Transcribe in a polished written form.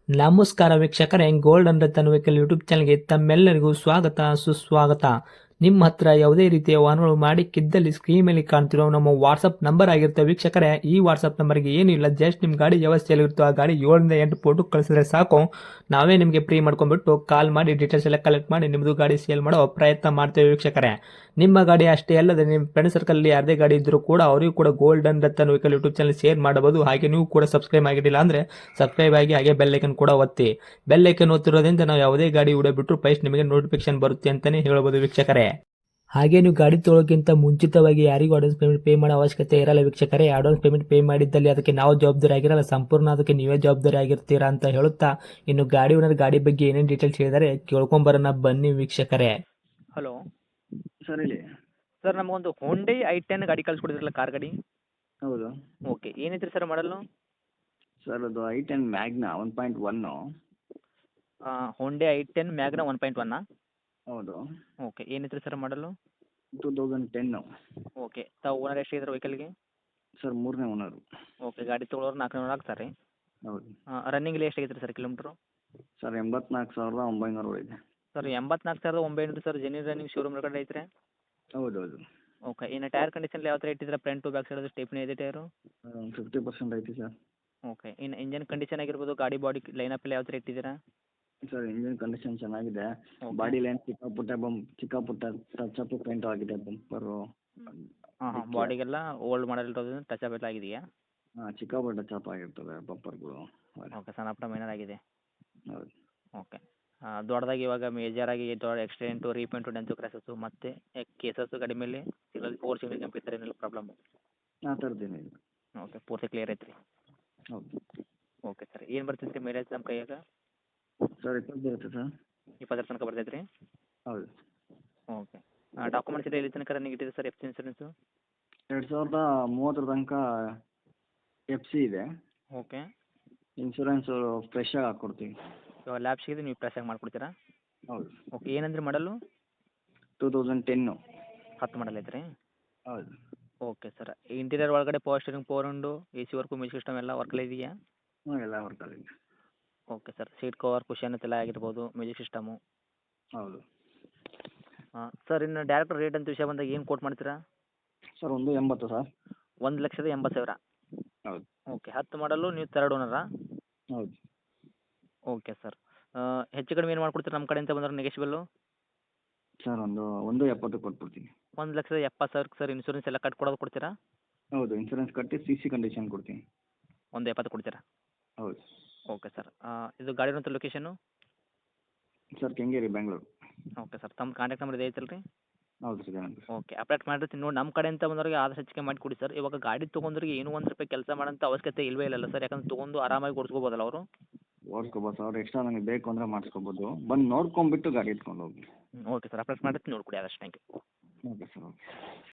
ನಮಸ್ಕಾರ ವೀಕ್ಷಕರೇ, golden Ratan vehicle YouTube ಚಾನಲ್ಗೆ ತಮ್ಮೆಲ್ಲರಿಗೂ ಸ್ವಾಗತ ಸುಸ್ವಾಗತ. ನಿಮ್ಮ ಹತ್ರ ಯಾವುದೇ ರೀತಿಯ ವಾಹನಗಳು ಮಾಡಿಕ್ಕಿದ್ದಲ್ಲಿ ಸ್ಕ್ರೀನ್ ಮೇಲೆ ಕಾಣ್ತಿರೋ ನಮ್ಮ ವಾಟ್ಸಪ್ ನಂಬರ್ ಆಗಿರುತ್ತೆ ವೀಕ್ಷಕರೇ. ಈ ವಾಟ್ಸಪ್ ನಂಬರ್ಗೆ ಏನಿಲ್ಲ, ಜಸ್ಟ್ ನಿಮ್ಮ ಗಾಡಿ ವ್ಯವಸ್ಥೆಯಲ್ಲಿರುತ್ತೋ ಆ ಗಾಡಿ 7 ರಿಂದ 8 ಫೋಟೋ ಕಳಿಸಿದ್ರೆ ಸಾಕು, ನಾವೇ ನಿಮಗೆ ಫ್ರೀ ಮಾಡ್ಕೊಂಡ್ಬಿಟ್ಟು ಕಾಲ್ ಮಾಡಿ ಡೀಟೇಲ್ಸ್ ಎಲ್ಲ ಕಲೆಕ್ಟ್ ಮಾಡಿ ನಿಮ್ಮದು ಗಾಡಿ ಸೇಲ್ ಮಾಡೋ ಪ್ರಯತ್ನ ಮಾಡ್ತೇವೆ ವೀಕ್ಷಕರೇ. ನಿಮ್ಮ ಗಾಡಿ ಅಷ್ಟೇ ಅಲ್ಲದೆ ನಿಮ್ಮ ಫ್ರೆಂಡ್ ಸರ್ಕಲ್ ಯಾರದೇ ಗಾಡಿ ಇದ್ದರೂ ಕೂಡ ಅವರಿಗೂ ಕೂಡ golden Ratan vehicle YouTube channel share ಮಾಡಬಹುದು. ಹಾಗೆ ನೀವು ಕೂಡ ಸಬ್ಸ್ಕ್ರೈಬ್ ಆಗಿರಲಿಲ್ಲ ಅಂದರೆ ಸಬ್ಸ್ಕ್ರೈಬ್ ಆಗಿ ಹಾಗೆ ಬೆಲ್ ಐಕನ್ ಕೂಡ ಒತ್ತಿ. ಬೆಲ್ ಐಕನ್ ಒತ್ತಿರೋದ್ರಿಂದ ನಾವು ಯಾವುದೇ ಗಾಡಿ ವಿಡಿಯೋ ಬಿಟ್ಟರು ಫಸ್ಟ್ ನಿಮಗೆ ನೋಟಿಫಿಕೇಶನ್ ಬರುತ್ತೆ ಅಂತಾನೆ ಹೇಳ್ಬೋದು ವೀಕ್ಷಕರೇ. ಹಾಗೆ ನೀವು ಗಾಡಿ ತೊಳೋಕ್ಕಿಂತ ಮುಂಚಿತವಾಗಿ ಯಾರಿಗೂ ಅಡ್ವಾನ್ಸ್ ಪೇಮೆಂಟ್ ಪೇ ಮಾಡೋ ಅವಶ್ಯಕತೆ ಇರಲ್ಲ ವೀಕ್ಷಕರೇ. ಅಡ್ವಾನ್ಸ್ ಪೇಮೆಂಟ್ ಪೇ ಮಾಡಿದ್ದಲ್ಲಿ ಅದಕ್ಕೆ ನಾವು ಜವಾಬ್ದಾರಿ ಆಗಿರಲ್ಲ, ಸಂಪೂರ್ಣ ಅದಕ್ಕೆ ನೀವೇ ಜವಾಬ್ದಾರಿ ಆಗಿರ್ತೀರಾ ಅಂತ ಹೇಳುತ್ತಾ, ಇನ್ನು ಗಾಡಿ ಓನರ್ ಗಾಡಿ ಬಗ್ಗೆ ಏನೇನು ಡೀಟೇಲ್ಸ್ ಹೇಳಿದರೆ ಕೇಳ್ಕೊಂಬರೋಣ ಬನ್ನಿ ವೀಕ್ಷಕರೇ. ಹಲೋ ಸರ್ ಹೇಳಿ. ಸರ್, ನಮಗೊಂದು ಹೊಂಡೈ i10 ಗಾಡಿ ಕಳಿಸ್ಕೊಡಿದ್ರಲ್ಲ, ಕಾರ್ ಗಾಡಿ. ಹೌದು ಓಕೆ, ಏನೈತ್ರಿ ಸರ್ ಮಾಡಲು? ಸರ್, ಅದು i10 Magna 1.1. Hyundai i10 Magna 1.1. ಹೌದು, ಓಕೆ, ಏನೈತ್ರಿ ಸರ್ ಮಾಡಲು? 2010. ಓಕೆ, ತಾವು ಓನರ್ ಎಷ್ಟಿದ್ರೆ ವೆಹಿಕಲ್ಗೆ? ಸರ್, ಮೂರನೇ ಓನರು. ಓಕೆ, ಗಾಡಿ ತೊಗೊಳೋರು 400 ಆಗ್ತಾರೆ. ಹೌದು ರನ್ನಿಂಗಲ್ಲಿ ಎಷ್ಟಾಗೈತೆ ಸರ್ ಕಿಲೋಮೀಟ್ರು? ಸರ್, 84,900 ಇದೆ. Sir, 84,900 sir, genuine running showroom ಕಡೆ ಐತ್ರಿ? ಹೌದು ಹೌದು. ಓಕೆ, ಇನ್ನು ಟೈರ್ ಕಂಡೀಷನ್ ಯಾವ ಥರ ಇಟ್ಟಿದ್ರೆ? Front to back side stepney ಇದೆ ಟೈರು? 50% ಐತಿ ಸರ್. ಓಕೆ, ಇನ್ನು ಇಂಜನ್ ಕಂಡೀಷನ್ ಆಗಿರ್ಬೋದು, ಗಾಡಿ ಬಾಡಿ ಲೈನಪ್ ಎಲ್ಲ ಯಾವ ಥರ ಇಟ್ಟಿದ್ದೀರಾ? ಸರ್, ಇಂಜಿನ್ ಕಂಡೀಷನ್ ಚೆನ್ನಾಗಿದೆ. Okay. ಬಾಡಿ ಲೈನ್ ಚಿಕ್ಕ ಪುಟ್ಟ ಟಚ್ ಅಪ್ ಪೇಂಟ್ ಆಗಿದೆ. ಬಂಪರು ಹಾಂ, ಬಾಡಿಗೆಲ್ಲ ಓಲ್ಡ್ ಮಾಡಲ್ ಇರೋದು ಟಚ್ ಅಪ್ ಎಲ್ಲ ಆಗಿದೆಯಾ? ಚಿಕ್ಕ ಪುಟ್ಟ ಟಚ್ ಅಪ್ ಆಗಿರ್ತದೆ ಬಂಪರ್ಗಳು. ಓಕೆ, ಸಣ್ಣ ಪುಟ್ಟ ಮೈನರ್ ಆಗಿದೆ. ಹೌದು. ಓಕೆ, ದೊಡ್ಡದಾಗಿ ಇವಾಗ ಮೇಜರಾಗಿ ದೊಡ್ಡ ಎಕ್ಸ್ಟೆಂಟು ರೀಪೇಂಟು ಡೆಂತು ಕ್ರ್ಯಾಸಸ್ಸು ಮತ್ತು ಕೇಸಸ್ಸು ಗಾಡಿ ಮೇಲೆ ಇದರಲ್ಲಿ 4 ಸಿಂಗಲ್ ಜಂಪ್ ಇರ್ತಾರೆ, ಏನಿಲ್ಲ ಪ್ರಾಬ್ಲಮ್? ಆ ಥರದ್ದೇನಿಲ್ಲ. ಓಕೆ, ಪೂರ್ತಿ ಕ್ಲಿಯರ್ ಐತ್ರಿ. ಹೌದು ಓಕೆ ಸರ್, ಏನು ಬರ್ತೈತೆ ರೀ ಮೈಲೇಜ್ ನಮ್ಮ ಕೈಯಾಗ? ಸರ್, 20 ಬರುತ್ತೆ ಸರ್. 20 ತನಕ ಬರ್ತೈತೆ ರೀ? ಹೌದು. ಓಕೆ, ಡಾಕ್ಯುಮೆಂಟ್ಸ್ ಎಲ್ಲ ಎಲ್ಲಿ ತನಕ ರನ್ನಿಂಗ್ ಇಟ್ಟಿದೆ ಸರ್? ಎಫ್ ಸಿ ಇನ್ಸೂರೆನ್ಸು 2030 ತನಕ FC ಇದೆ. ಓಕೆ, ಇನ್ಶೂರೆನ್ಸು ಫ್ರೆಶ್ ಆಗಿ ಹಾಕ್ಕೊಡ್ತೀವಿ. ಇವಾಗ ಲ್ಯಾಬ್ ಸಿಗಿದೆ, ನೀವು ಫ್ರೆಶ್ ಆಗಿ ಮಾಡಿಕೊಡ್ತೀರಾ? ಹೌದು. ಓಕೆ, ಏನಂದ್ರೆ ಮಾಡಲು? 2010. 10 ಮಾಡಲ್ ಐತೆ ರೀ? ಹೌದು. ಓಕೆ ಸರ್, ಇಂಟೀರಿಯರ್ ಒಳಗಡೆ power steering, power window, AC work, music system ಎಲ್ಲ ವರ್ಕಲ್ಲಿ ಇದೆಯಾ? ಎಲ್ಲ ವರ್ಕಲ್ಲಿದೆ. Okay sir, seat cover cushion ಎಲ್ಲ ಆಗಿರ್ಬೋದು, ಮ್ಯೂಸಿಕ್ ಸಿಸ್ಟಮು. ಹೌದು. ಸರ್, ಇನ್ನು ಡೈರೆಕ್ಟ್ ರೇಟ್ ಅಂತ ವಿಷಯ ಬಂದಾಗ ಏನು ಕೋಟ್ ಮಾಡ್ತೀರಾ? Sir, 180 sir. 1,80,000. ಹೌದು. ಓಕೆ, 10 ಮಾಡಲು, ನೀವು ಥರ್ಡ್ ಓನರಾ? ಹೌದು. ಓಕೆ ಸರ್, ಹೆಚ್ಚು ಕಡಿಮೆ ಏನು ಮಾಡ್ಕೊಡ್ತೀರಾ ನಮ್ಮ ಕಡೆಯಿಂದ ಬಂದ್ರೆ ನೆಗೆಶ್ಬಲ್ಲು? ಸರ್, 170 ಕೊಟ್ಬಿಡ್ತೀನಿ. 1,70,000 ಸರ್, ಇನ್ಶೂರೆನ್ಸ್ ಎಲ್ಲ ಕಟ್ಕೊಡೋದು ಕೊಡ್ತೀರಾ? ಹೌದು, ಇನ್ಶೂರೆನ್ಸ್ ಕಟ್ಟಿ CC ಕಂಡೀಷನ್ ಕೊಡ್ತೀನಿ. 1,70,000 ಕೊಡ್ತೀರಾ? ಹೌದು. ಓಕೆ ಸರ್, ಇದು ಗಾಡಿರೋಂಥ location? Sir, Kengeri, Bengaluru. Okay sir, ತಮ್ಮ ಕಾಂಟ್ಯಾಕ್ಟ್ ನಂಬರ್ ಇದೆ ಐತಲ್ಲ ರೀ? ಹೌದು ಸರ್, ಏನಂತ. ಓಕೆ, ಅಪ್ಡೇಟ್ ಮಾಡಿರ್ತೀನಿ ನೋಡಿ. ನಮ್ಮ ಕಡೆಯಿಂದ ಬಂದವ್ರಿಗೆ ಆದಷ್ಟು ಹೆಚ್ಚಿಗೆ ಮಾಡಿ ಕೊಡಿ ಸರ್. ಇವಾಗ ಗಾಡಿ ತೊಗೊಂಡ್ರಿಗೆ ಏನೂ ₹1 ಕೆಲಸ ಮಾಡೋಂಥ ಅವಶ್ಯಕತೆ ಇಲ್ಲವೇ ಇಲ್ಲಲ್ಲ ಸರ್, ಯಾಕಂದ್ರೆ ತೊಗೊಂಡು ಆರಾಮಾಗಿ ಓಡಿಸ್ಕೋಬೋದಲ್ಲ ಅವರು? ಓಡಿಸ್ಕೋಬೋದು ಸರ್, ಎಕ್ಸ್ಟ್ರಾ ನನಗೆ ಬೇಕು ಅಂದರೆ ಮಾಡಿಸ್ಕೋಬೋದು. ಬಂದು ನೋಡ್ಕೊಂಬಿಟ್ಟು ಗಾಡಿ ಎತ್ಕೊಂಡು ಹೋಗಿ. ಓಕೆ ಸರ್, ಅಪ್ಡೇಟ್ ಮಾಡಿರ್ತೀನಿ, ನೋಡ್ಕೊಡಿ ಆದಷ್ಟು. Thank you. Okay sir, okay.